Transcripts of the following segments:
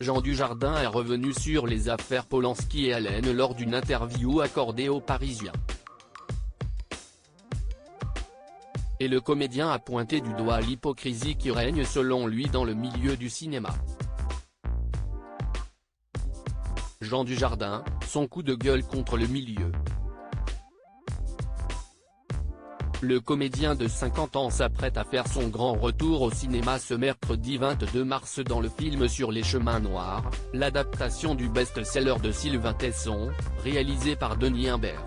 Jean Dujardin est revenu sur les affaires Polanski et Allen lors d'une interview accordée aux Parisiens. Et le comédien a pointé du doigt l'hypocrisie qui règne selon lui dans le milieu du cinéma. Jean Dujardin, son coup de gueule contre le milieu. Le comédien de 50 ans s'apprête à faire son grand retour au cinéma ce mercredi 22 mars dans le film Sur les chemins noirs, l'adaptation du best-seller de Sylvain Tesson, réalisé par Denis Imbert.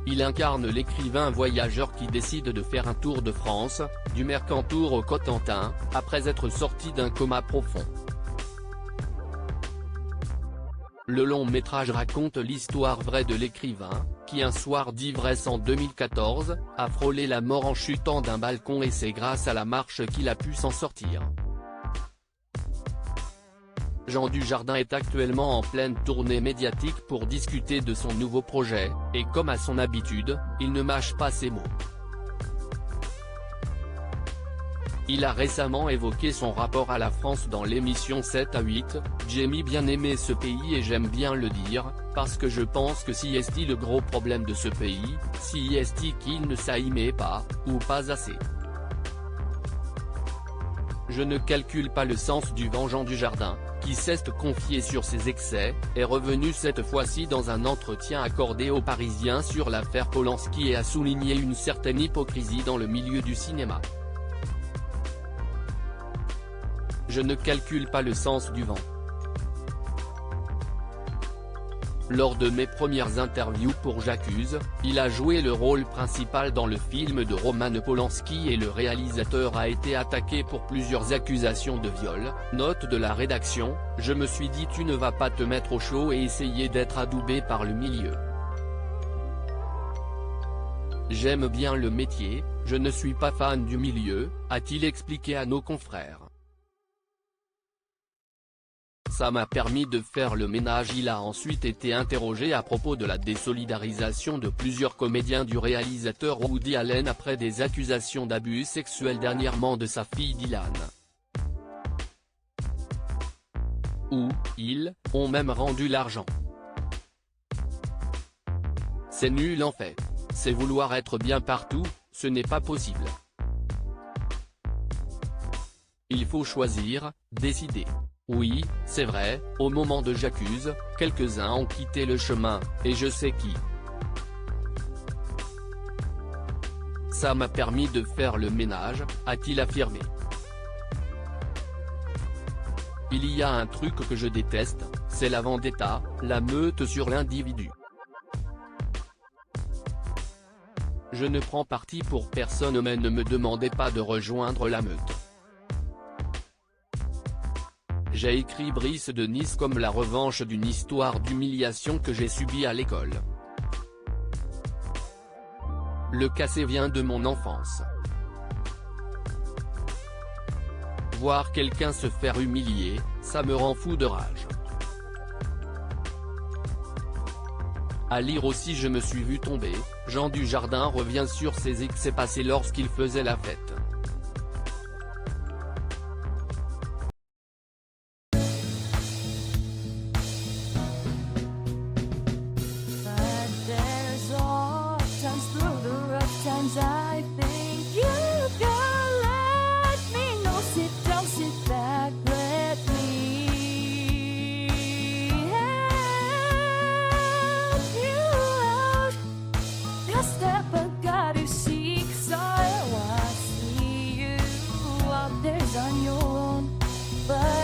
Il incarne l'écrivain voyageur qui décide de faire un tour de France, du Mercantour au Cotentin, après être sorti d'un coma profond. Le long métrage raconte l'histoire vraie de l'écrivain, qui un soir d'ivresse en 2014, a frôlé la mort en chutant d'un balcon et c'est grâce à la marche qu'il a pu s'en sortir. Jean Dujardin est actuellement en pleine tournée médiatique pour discuter de son nouveau projet, et comme à son habitude, il ne mâche pas ses mots. Il a récemment évoqué son rapport à la France dans l'émission 7 à 8, « J'ai bien aimé ce pays et j'aime bien le dire, parce que je pense que si est le gros problème de ce pays, si est qu'il ne s'aimait pas, ou pas assez. Je ne calcule pas le sens du vent. » Jean Dujardin, qui s'est confié sur ses excès, est revenu cette fois-ci dans un entretien accordé aux Parisiens sur l'affaire Polanski et a souligné une certaine hypocrisie dans le milieu du cinéma. Je ne calcule pas le sens du vent. Lors de mes premières interviews pour J'accuse, il a joué le rôle principal dans le film de Roman Polanski et le réalisateur a été attaqué pour plusieurs accusations de viol. Note de la rédaction, je me suis dit tu ne vas pas te mettre au chaud et essayer d'être adoubé par le milieu. J'aime bien le métier, je ne suis pas fan du milieu, a-t-il expliqué à nos confrères. Ça m'a permis de faire le ménage. Il a ensuite été interrogé à propos de la désolidarisation de plusieurs comédiens du réalisateur Woody Allen après des accusations d'abus sexuels dernièrement de sa fille Dylan. Où, ils, ont même rendu l'argent. C'est nul en fait. C'est vouloir être bien partout, ce n'est pas possible. Il faut choisir, décider. Oui, c'est vrai, au moment de J'accuse, quelques-uns ont quitté le chemin, et je sais qui. Ça m'a permis de faire le ménage, a-t-il affirmé. Il y a un truc que je déteste, c'est la vendetta, la meute sur l'individu. Je ne prends parti pour personne mais ne me demandez pas de rejoindre la meute. J'ai écrit Brice de Nice comme la revanche d'une histoire d'humiliation que j'ai subie à l'école. Le cassé vient de mon enfance. Voir quelqu'un se faire humilier, ça me rend fou de rage. À lire aussi Je me suis vu tomber, Jean Dujardin revient sur ses excès passés lorsqu'il faisait la fête. I think you can let me know. Sit down, sit back, let me help you out. The step I gotta seek, so I see you out there on your own, but